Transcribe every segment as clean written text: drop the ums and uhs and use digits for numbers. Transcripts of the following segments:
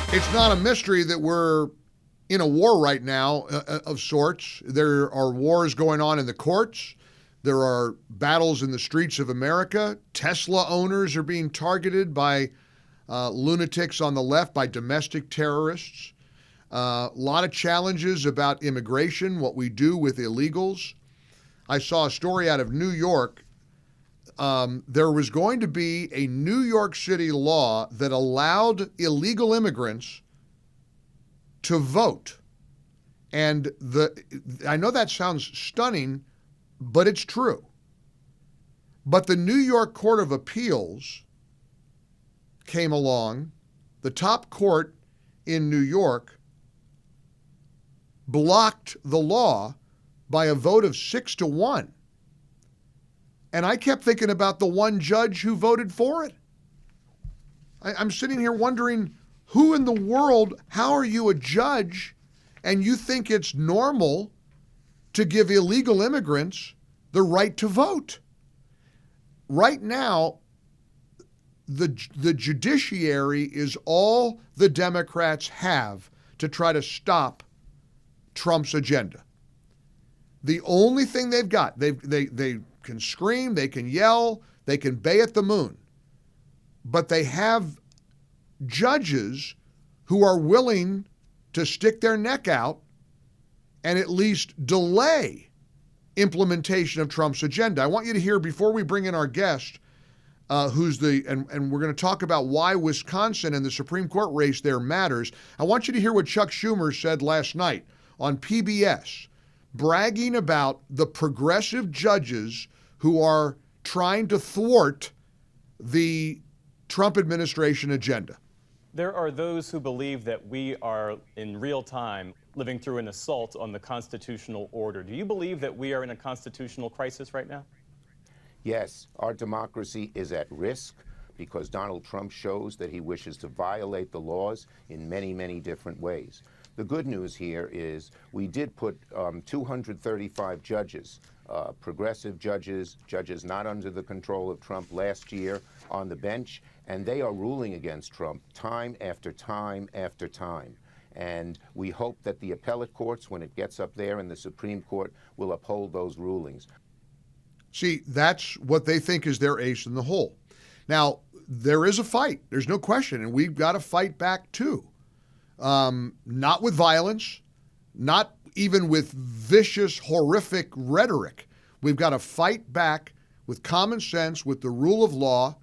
It's not a mystery that we're in a war right now of sorts. There are wars going on in the courts. There are battles in the streets of America. Tesla owners are being targeted by lunatics on the left, by domestic terrorists. A lot of challenges about immigration, what we do with illegals. I saw a story out of New York. There was going to be a New York City law that allowed illegal immigrants to vote. And I know that sounds stunning, but it's true. But the New York Court of Appeals came along, the top court in New York blocked the law by a vote of 6-1. And I kept thinking about the one judge who voted for it. I'm sitting here wondering, who in the world, how are you a judge and you think it's normal to give illegal immigrants the right to vote? Right now, the judiciary is all the Democrats have to try to stop Trump's agenda. The only thing they've got, they can scream, they can yell, they can bay at the moon, but they have judges who are willing to stick their neck out and at least delay implementation of Trump's agenda. I want you to hear, before we bring in our guest, and we're going to talk about why Wisconsin and the Supreme Court race there matters. I want you to hear what Chuck Schumer said last night on PBS, bragging about the progressive judges who are trying to thwart the Trump administration agenda. There are those who believe that we are in real time living through an assault on the constitutional order. Do you believe that we are in a constitutional crisis right now? Yes, our democracy is at risk because Donald Trump shows that he wishes to violate the laws in many, many different ways. The good news here is we did put 235 judges, progressive judges, judges not under the control of Trump last year on the bench, and they are ruling against Trump time after time after time. And we hope that the appellate courts, when it gets up there in the Supreme Court, will uphold those rulings. See, that's what they think is their ace in the hole. Now, there is a fight. There's no question, and we've got to fight back too. Not with violence, not even with vicious, horrific rhetoric. We've got to fight back with common sense, with the rule of law,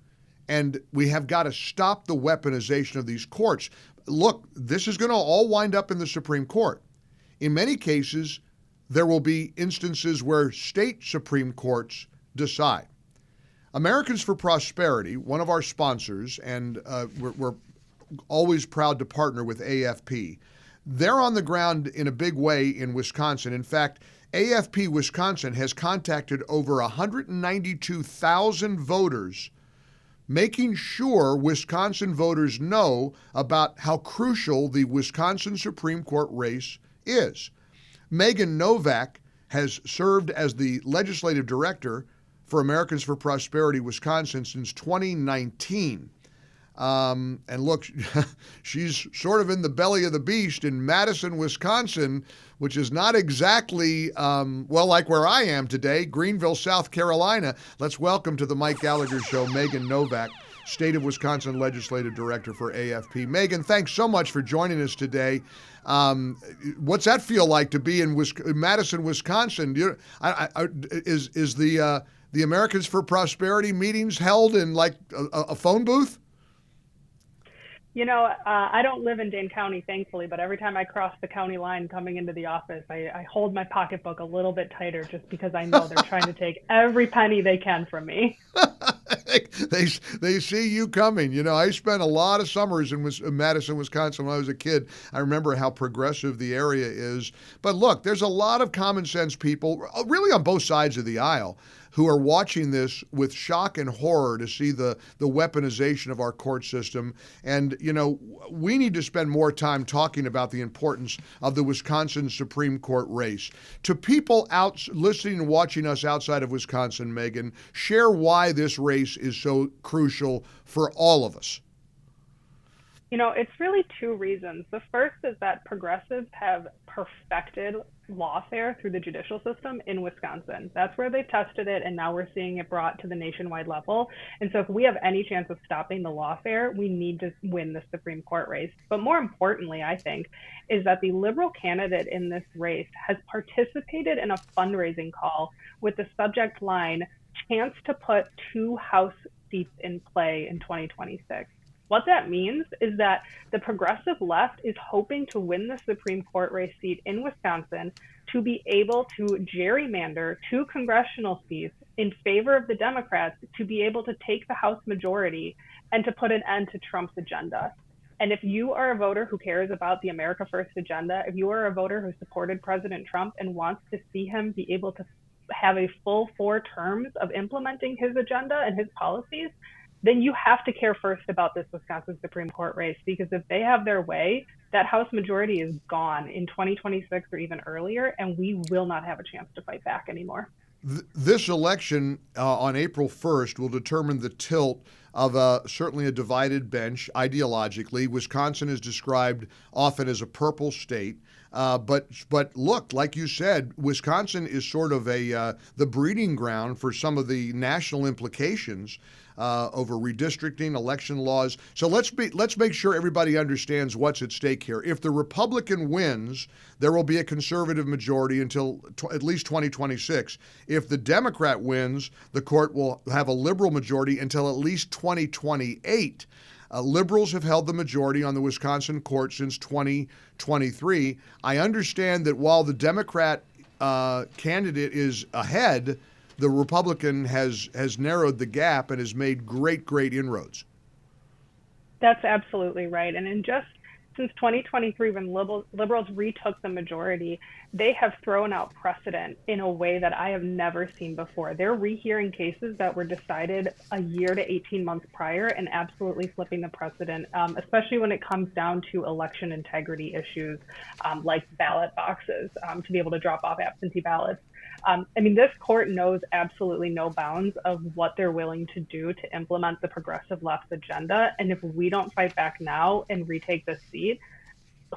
and we have got to stop the weaponization of these courts. Look, this is going to all wind up in the Supreme Court. In many cases, there will be instances where state Supreme Courts decide. Americans for Prosperity, one of our sponsors, and we're always proud to partner with AFP. They're on the ground in a big way in Wisconsin. In fact, AFP Wisconsin has contacted over 192,000 voters, making sure Wisconsin voters know about how crucial the Wisconsin Supreme Court race is. Megan Novak has served as the legislative director for Americans for Prosperity Wisconsin since 2019. And look, she's sort of in the belly of the beast in Madison, Wisconsin, which is not exactly, like where I am today, Greenville, South Carolina. Let's welcome to the Mike Gallagher Show, Megan Novak, State of Wisconsin Legislative Director for AFP. Megan, thanks so much for joining us today. What's that feel like to be in Madison, Wisconsin? Is the Americans for Prosperity meetings held in like a phone booth? You know, I don't live in Dane County, thankfully, but every time I cross the county line coming into the office, I hold my pocketbook a little bit tighter just because I know they're trying to take every penny they can from me. They see you coming. You know, I spent a lot of summers in Madison, Wisconsin when I was a kid. I remember how progressive the area is. But look, there's a lot of common sense people, really on both sides of the aisle, who are watching this with shock and horror to see the weaponization of our court system. And, you know, we need to spend more time talking about the importance of the Wisconsin Supreme Court race. To people out listening and watching us outside of Wisconsin, Megan, share why this race is so crucial for all of us. It's really two reasons. The first is that progressives have perfected lawfare through the judicial system in Wisconsin. That's where they tested it, and now we're seeing it brought to the nationwide level. And so if we have any chance of stopping the lawfare, we need to win the Supreme Court race. But more importantly, I think, is that the liberal candidate in this race has participated in a fundraising call with the subject line, chance to put 2 House seats in play in 2026. What that means is that the progressive left is hoping to win the Supreme Court race seat in Wisconsin to be able to gerrymander 2 congressional seats in favor of the Democrats to be able to take the House majority and to put an end to Trump's agenda. And if you are a voter who cares about the America First agenda, if you are a voter who supported President Trump and wants to see him be able to have a full 4 terms of implementing his agenda and his policies, then you have to care first about this Wisconsin Supreme Court race, because if they have their way, that House majority is gone in 2026 or even earlier, and we will not have a chance to fight back anymore. This election on April 1st will determine the tilt of certainly a divided bench ideologically. Wisconsin is described often as a purple state. But look, like you said, Wisconsin is sort of the breeding ground for some of the national implications over redistricting, election laws. So let's make sure everybody understands what's at stake here. If the Republican wins, there will be a conservative majority until at least 2026. If the Democrat wins, the court will have a liberal majority until at least 2028. Liberals have held the majority on the Wisconsin court since 2023. I understand that while the Democrat candidate is ahead, the Republican has narrowed the gap and has made great inroads. That's absolutely right. And in just since 2023, when liberals retook the majority, they have thrown out precedent in a way that I have never seen before. They're rehearing cases that were decided a year to 18 months prior and absolutely flipping the precedent, especially when it comes down to election integrity issues like ballot boxes to be able to drop off absentee ballots. This court knows absolutely no bounds of what they're willing to do to implement the progressive left's agenda. And if we don't fight back now and retake this seat,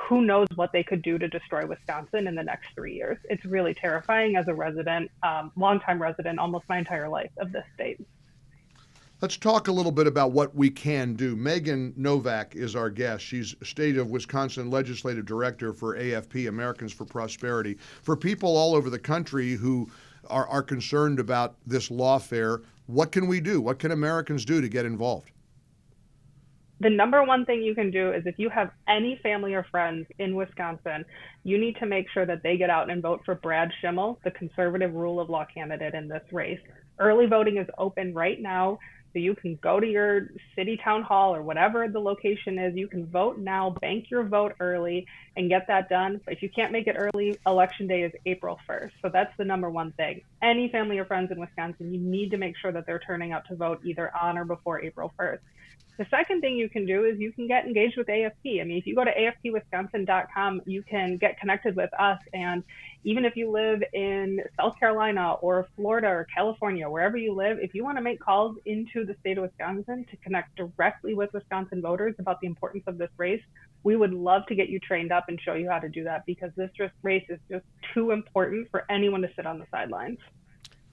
who knows what they could do to destroy Wisconsin in the next 3 years. It's really terrifying as a resident, longtime resident, almost my entire life of this state. Let's talk a little bit about what we can do. Megan Novak is our guest. She's State of Wisconsin Legislative Director for AFP, Americans for Prosperity. For people all over the country who are concerned about this lawfare, what can we do? What can Americans do to get involved? The number one thing you can do is if you have any family or friends in Wisconsin, you need to make sure that they get out and vote for Brad Schimmel, the conservative rule of law candidate in this race. Early voting is open right now. So you can go to your city town hall or whatever the location is. You can vote now, bank your vote early, and get that done. But if you can't make it early, election day is April 1st. So that's the number one thing. Any family or friends in Wisconsin, you need to make sure that they're turning out to vote either on or before April 1st. The second thing you can do is you can get engaged with AFP. If you go to afpwisconsin.com, you can get connected with us. And even if you live in South Carolina or Florida or California, wherever you live, if you want to make calls into the state of Wisconsin to connect directly with Wisconsin voters about the importance of this race, we would love to get you trained up and show you how to do that, because this race is just too important for anyone to sit on the sidelines.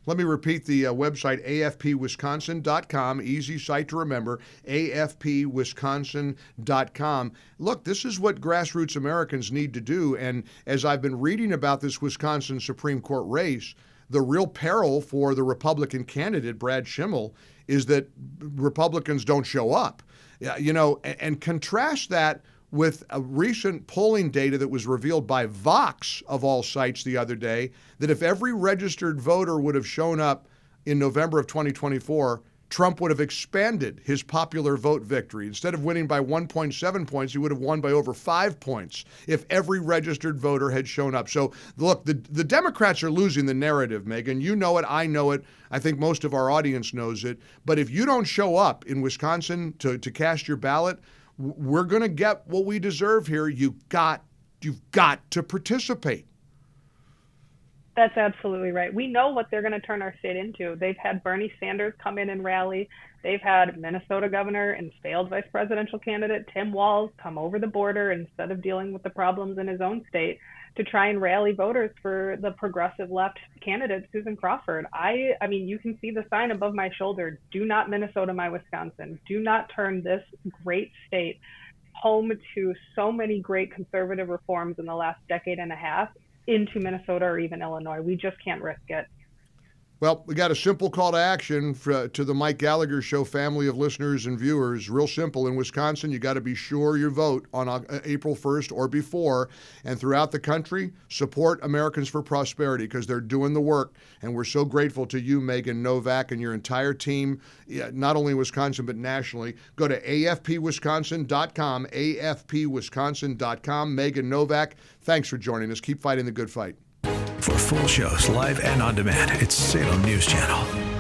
Let me repeat the website, afpwisconsin.com, easy site to remember, afpwisconsin.com. Look, this is what grassroots Americans need to do, and as I've been reading about this Wisconsin Supreme Court race, the real peril for the Republican candidate, Brad Schimmel, is that Republicans don't show up. And contrast that with a recent polling data that was revealed by Vox, of all sites, the other day, that if every registered voter would have shown up in November of 2024, Trump would have expanded his popular vote victory. Instead of winning by 1.7 points, he would have won by over 5 points if every registered voter had shown up. So, look, the Democrats are losing the narrative, Megan. You know it. I know it. I think most of our audience knows it. But if you don't show up in Wisconsin to cast your ballot, we're going to get what we deserve here. You've got to participate. That's absolutely right. We know what they're going to turn our state into. They've had Bernie Sanders come in and rally. They've had Minnesota governor and failed vice presidential candidate Tim Walz come over the border instead of dealing with the problems in his own state to try and rally voters for the progressive left candidate, Susan Crawford. I mean, you can see the sign above my shoulder. Do not Minnesota my Wisconsin. Do not turn this great state home to so many great conservative reforms in the last decade and a half into Minnesota or even Illinois. We just can't risk it. Well, we got a simple call to action to the Mike Gallagher Show family of listeners and viewers. Real simple. In Wisconsin, you got to be sure you vote on April 1st or before. And throughout the country, support Americans for Prosperity because they're doing the work. And we're so grateful to you, Megan Novak, and your entire team, not only in Wisconsin, but nationally. Go to afpwisconsin.com, afpwisconsin.com. Megan Novak, thanks for joining us. Keep fighting the good fight. For full shows, live and on demand, it's Salem News Channel.